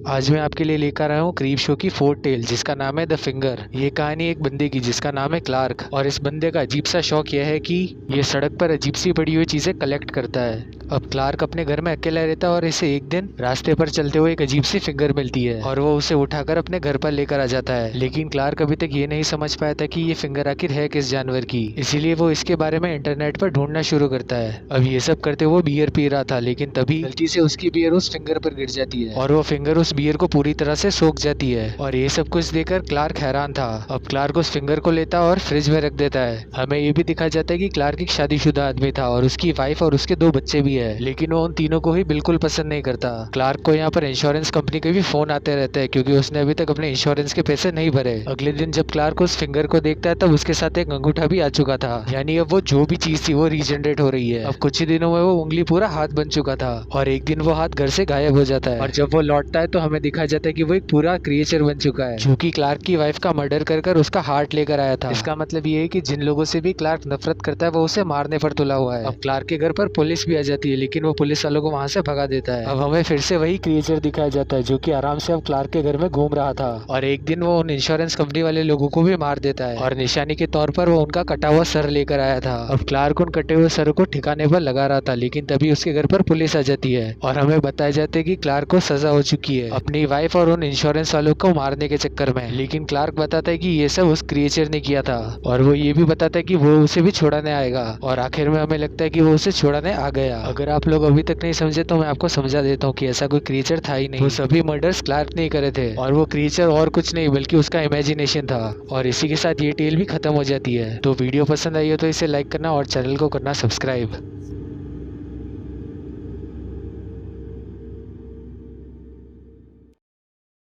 आज मैं आपके लिए लेकर आया हूँ क्रीप शो की फोर्थ टेल जिसका नाम है द फिंगर। ये कहानी एक बंदे की जिसका नाम है क्लार्क, और इस बंदे का अजीब सा शौक यह है कि ये सड़क पर अजीब सी पड़ी हुई चीजें कलेक्ट करता है। अब क्लार्क अपने घर में अकेला रहता है और इसे एक दिन रास्ते पर चलते हुए एक अजीब सी फिंगर मिलती है और वो उसे उठाकर अपने घर पर लेकर आ जाता है। लेकिन क्लार्क अभी तक ये नहीं समझ पाया था कि ये फिंगर आखिर है किस जानवर की, इसीलिए वो इसके बारे में इंटरनेट पर ढूंढना शुरू करता है। अब ये सब करते वो बियर पी रहा था, लेकिन तभी गलती से उसकी बियर उस फिंगर पर गिर जाती है और वो फिंगर उस बियर को पूरी तरह से सोख जाती है। और ये सब कुछ देखकर क्लार्क हैरान था। अब क्लार्क उस फिंगर को लेता और फ्रिज में रख देता है। हमें ये भी दिखाया जाता है कि क्लार्क एक शादीशुदा आदमी था और उसकी वाइफ और उसके 2 बच्चे भी है, लेकिन वो उन तीनों को ही बिल्कुल पसंद नहीं करता। क्लार्क को यहाँ पर इंश्योरेंस कंपनी के भी फोन आते रहते हैं क्योंकि उसने अभी तक अपने इंश्योरेंस के पैसे नहीं भरे। अगले दिन जब क्लार्क उस फिंगर को देखता है तब उसके साथ एक अंगूठा भी आ चुका था, यानी अब वो जो भी चीज थी वो रीजनरेट हो रही है। अब कुछ ही दिनों में वो उंगली पूरा हाथ बन चुका था और एक दिन वो हाथ घर से गायब हो जाता है। और जब वो लौटता है तो हमें दिखाया जाता है कि वो एक पूरा क्रिएचर बन चुका है जो कि क्लार्क की वाइफ का मर्डर कर उसका हार्ट लेकर आया था। इसका मतलब ये है कि जिन लोगों से भी क्लार्क नफरत करता है वो उसे मारने पर तुला हुआ है। अब क्लार्क के घर पर पुलिस भी आ जाती है, लेकिन वो पुलिस वालों को वहाँ से भगा देता है। अब हमें फिर से वही क्रिएचर दिखाया जाता है जो कि आराम से अब क्लार्क के घर में घूम रहा था और एक दिन वो उन इंश्योरेंस कंपनी वाले लोगों को भी मार देता है और निशानी के तौर पर वो उनका कटा हुआ सर लेकर आया था। अब क्लार्क उन कटे हुए सर को ठिकाने पर लगा रहा था, लेकिन तभी उसके घर पर पुलिस आ जाती है और हमें बताया जाता है कि क्लार्क को सजा हो चुकी है अपनी वाइफ और उन इंश्योरेंस वालों को मारने के चक्कर में। लेकिन क्लार्क बताता है कि ये सब उस क्रिएचर ने किया था और वो ये भी बताता है कि वो उसे भी छुड़ाने आएगा और आखिर में हमें लगता है कि वो उसे छुड़ाने आ गया। अगर आप लोग अभी तक नहीं समझे तो मैं आपको समझा देता हूँ कि ऐसा कोई क्रिएचर था ही नहीं। वो सभी मर्डर्स क्लार्क ने करे थे और वो क्रिएचर और कुछ नहीं बल्कि उसका इमेजिनेशन था। और इसी के साथ ये टेल भी खत्म हो जाती है। तो वीडियो पसंद आई हो तो इसे लाइक करना और चैनल को करना सब्सक्राइब।